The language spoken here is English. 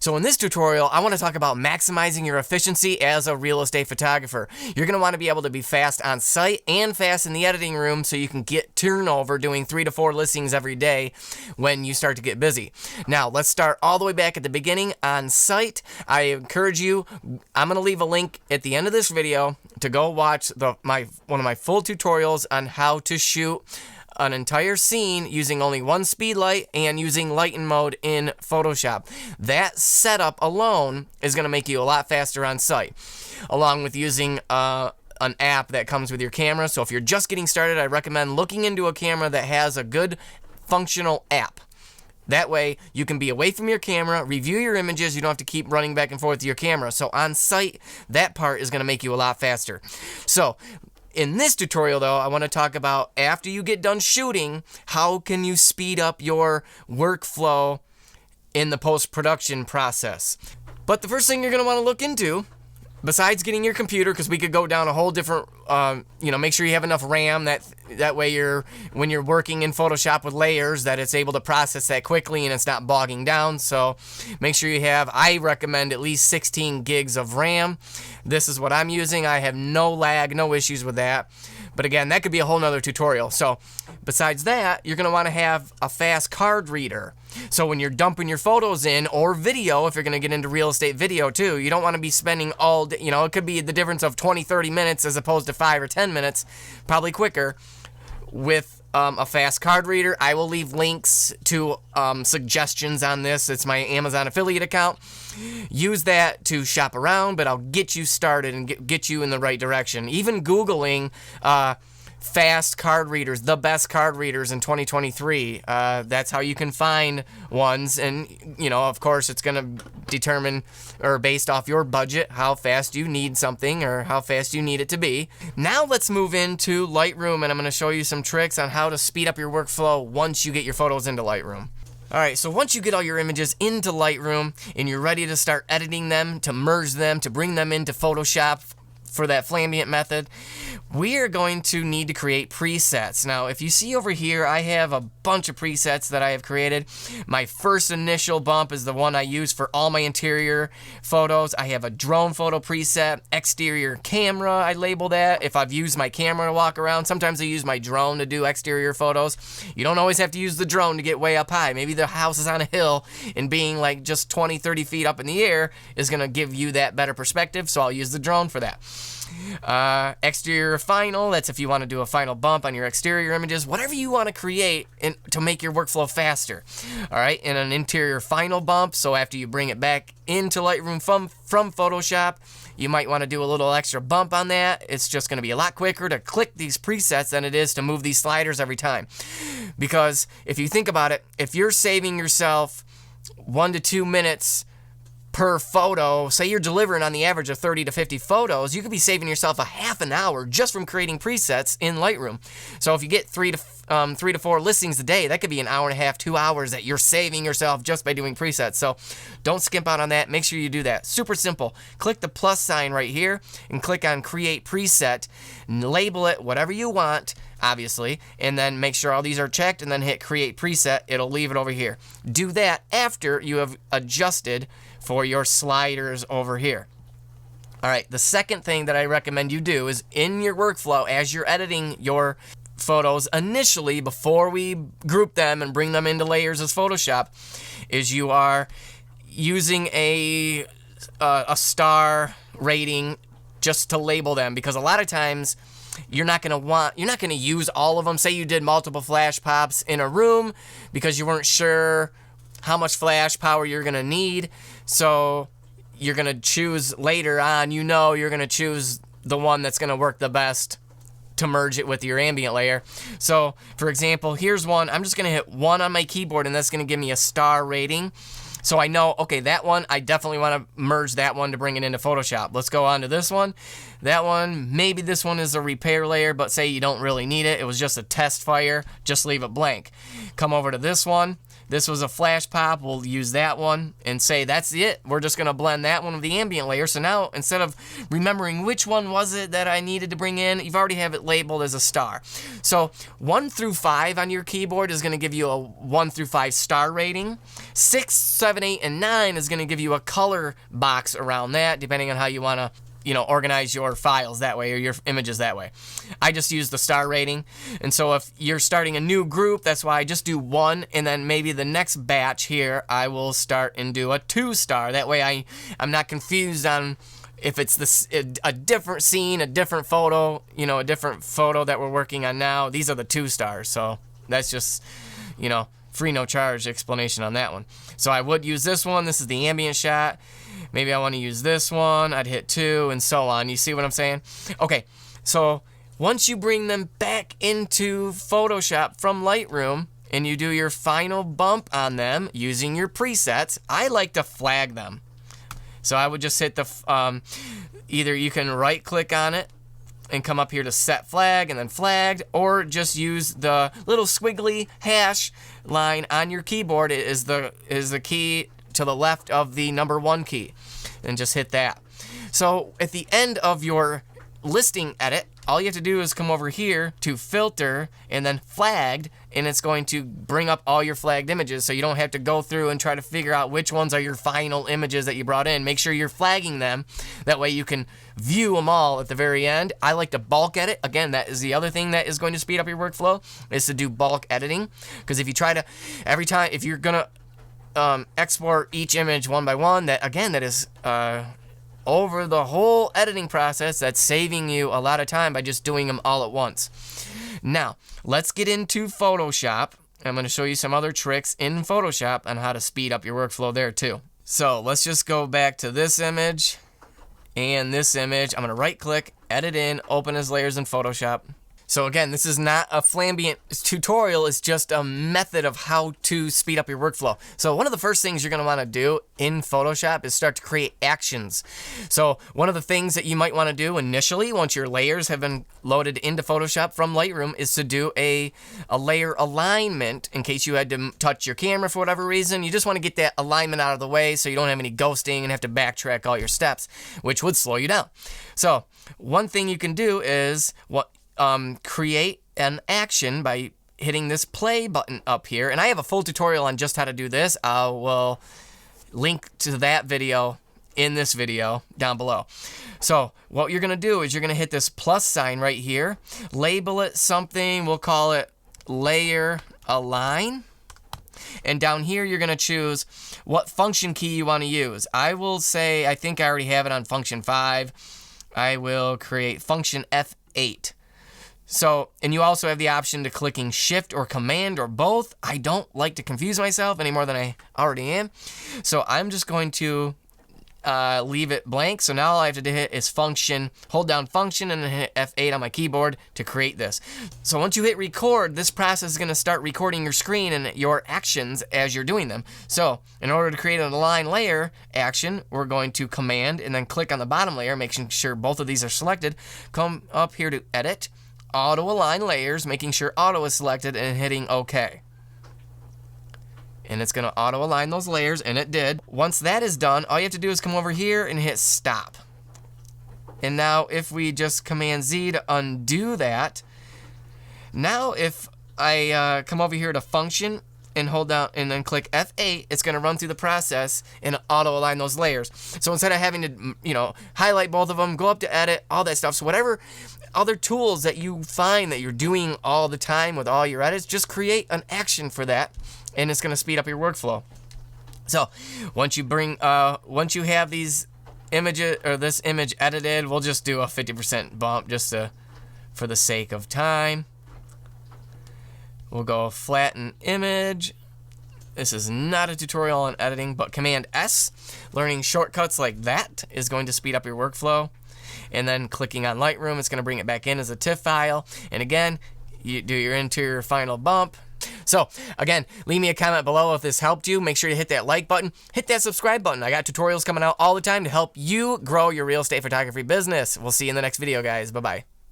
So in this tutorial, I want to talk about maximizing your efficiency as a real estate photographer. You're going to want to be able to be fast on site and fast in the editing room so you can get turnover doing 3 to 4 listings every day when you start to get busy. Now, let's start all the way back at the beginning on site. I encourage you, I'm going to leave a link at the end of this video to go watch one of my full tutorials on how to shoot an entire scene using only one speed light and using lighten mode in Photoshop. That setup alone is going to make you a lot faster on site, along with using an app that comes with your camera. So if you're just getting started, I recommend looking into a camera that has a good functional app. That way you can be away from your camera, review your images, you don't have to keep running back and forth to your camera. So on site, that part is going to make you a lot faster. So in this tutorial, though, I want to talk about after you get done shooting, how can you speed up your workflow in the post-production process. But the first thing you're going to want to look into, besides getting your computer, because we could go down a whole different, make sure you have enough RAM, that way when you're working in Photoshop with layers, that it's able to process that quickly and it's not bogging down. So make sure you have, I recommend at least 16 gigs of RAM. This is what I'm using. I have no lag, no issues with that. But again, that could be a whole nother tutorial. So besides that, you're going to want to have a fast card reader. So when you're dumping your photos in, or video, if you're going to get into real estate video too, you don't want to be spending all day, it could be the difference of 20, 30 minutes as opposed to 5 or 10 minutes, probably quicker, with a fast card reader. I will leave links to suggestions on this. It's my Amazon affiliate account. Use that to shop around, but I'll get you started and get you in the right direction. Even Googling fast card readers, the best card readers in 2023. That's how you can find ones. And, of course, it's going to determine, or based off your budget, how fast you need something or how fast you need it to be. Now let's move into Lightroom, and I'm going to show you some tricks on how to speed up your workflow once you get your photos into Lightroom. Alright, so once you get all your images into Lightroom and you're ready to start editing them, to merge them, to bring them into Photoshop for that flambient method, we are going to need to create presets. Now, if you see over here, I have a bunch of presets that I have created. My first initial bump is the one I use for all my interior photos. I have a drone photo preset, exterior camera, I label that. If I've used my camera to walk around, sometimes I use my drone to do exterior photos. You don't always have to use the drone to get way up high. Maybe the house is on a hill and being like just 20, 30 feet up in the air is going to give you that better perspective, so I'll use the drone for that. Exterior final, that's if you want to do a final bump on your exterior images, whatever you want to create to make your workflow faster. Alright, and an interior final bump, so after you bring it back into Lightroom from Photoshop, you might want to do a little extra bump on that. It's just going to be a lot quicker to click these presets than it is to move these sliders every time. Because if you think about it, if you're saving yourself 1 to 2 minutes per photo, say you're delivering on the average of 30 to 50 photos, you could be saving yourself a half an hour just from creating presets in Lightroom. So if you get 3 to 4 listings a day, that could be an hour and a half, 2 hours that you're saving yourself just by doing presets. So don't skimp out on that. Make sure you do that. Super simple. Click the plus sign right here and click on Create Preset. Label it whatever you want, obviously, and then make sure all these are checked and then hit Create Preset. It'll leave it over here. Do that after you have adjusted for your sliders over here. Alright, the second thing that I recommend you do is in your workflow, as you're editing your photos initially, before we group them and bring them into layers as Photoshop, is you are using a star rating just to label them, because a lot of times you're not going to use all of them. Say you did multiple flash pops in a room because you weren't sure how much flash power you're going to need. So you're going to choose later on, you're going to choose the one that's going to work the best to merge it with your ambient layer. So for example, here's one. I'm just going to hit 1 on my keyboard and that's going to give me a star rating. So I know, okay, that one, I definitely want to merge that one to bring it into Photoshop. Let's go on to this one. That one, maybe this one is a repair layer, but say you don't really need it. It was just a test fire. Just leave it blank. Come over to this one. this was a flash pop, we'll use that one and say that's it. We're just going to blend that one with the ambient layer. So now instead of remembering which one was it that I needed to bring in, you've already have it labeled as a star. So 1 through 5 on your keyboard is going to give you a 1 through 5 star rating. 6, 7, 8, and 9 is going to give you a color box around that, depending on how you want to, you know, organize your files that way or your images that way. I just use the star rating. And so if you're starting a new group, that's why I just do 1, and then maybe the next batch here I will start and do a 2 star. That way I'm not confused on if it's a different scene, a different photo, you know, a different photo that we're working on now. These are the 2 stars. So that's just, you know, free no charge explanation on that one. So I would use this one. This is the ambient shot. Maybe I want to use this one. I'd hit 2 and so on. You see what I'm saying? Okay, so once you bring them back into Photoshop from Lightroom and you do your final bump on them using your presets, I like to flag them. So I would just hit the, either you can right click on it and come up here to set flag and then flagged, or just use the little squiggly hash line on your keyboard. It is the key to the left of the number 1 key, and just hit that. So at the end of your listing edit, all you have to do is come over here to filter and then flagged, and it's going to bring up all your flagged images, so you don't have to go through and try to figure out which ones are your final images that you brought in. Make sure you're flagging them. That way you can view them all at the very end. I like to bulk edit. Again, that is the other thing that is going to speed up your workflow, is to do bulk editing. Because if you try to, every time, if you're going to export each image one by one, that is over the whole editing process, that's saving you a lot of time by just doing them all at once. Now, let's get into Photoshop. I'm going to show you some other tricks in Photoshop on how to speed up your workflow there too. So let's just go back to this image and this image. I'm going to right click, edit in, open as layers in Photoshop. So again, this is not a flambient tutorial, it's just a method of how to speed up your workflow. So one of the first things you're going to want to do in Photoshop is start to create actions. So one of the things that you might want to do initially, once your layers have been loaded into Photoshop from Lightroom, is to do a layer alignment in case you had to touch your camera for whatever reason. You just want to get that alignment out of the way so you don't have any ghosting and have to backtrack all your steps, which would slow you down. So one thing you can do is create an action by hitting this play button up here. And I have a full tutorial on just how to do this. I will link to that video in this video down below. So what you're going to do is you're going to hit this plus sign right here, label it something, we'll call it layer align. And down here you're going to choose what function key you want to use. I will say, I think I already have it on function 5. I will create function F8. So, and you also have the option to clicking Shift or Command or both. I don't like to confuse myself any more than I already am. So I'm just going to leave it blank. So now all I have to hit is function, hold down function, and then hit F8 on my keyboard to create this. So once you hit record, this process is going to start recording your screen and your actions as you're doing them. So in order to create an align layer action, we're going to command and then click on the bottom layer, making sure both of these are selected. Come up here to edit, auto align layers, making sure auto is selected, and hitting OK. And it's going to auto align those layers, and it did. Once that is done, all you have to do is come over here and hit stop. And now if we just Command Z to undo that, now if I come over here to function and hold down and then click F8, it's going to run through the process and auto align those layers. So instead of having to, you know, highlight both of them, go up to edit, all that stuff. So whatever other tools that you find that you're doing all the time with all your edits, just create an action for that, and it's going to speed up your workflow. So once you have these images or this image edited, we'll just do a 50% bump just for the sake of time. We'll go flatten image. This is not a tutorial on editing, but Command S, learning shortcuts like that is going to speed up your workflow. And then clicking on Lightroom, it's going to bring it back in as a TIFF file. And again, you do your interior final bump. So again, leave me a comment below if this helped you. Make sure to hit that like button, hit that subscribe button. I got tutorials coming out all the time to help you grow your real estate photography business. We'll see you in the next video, guys. Bye-bye.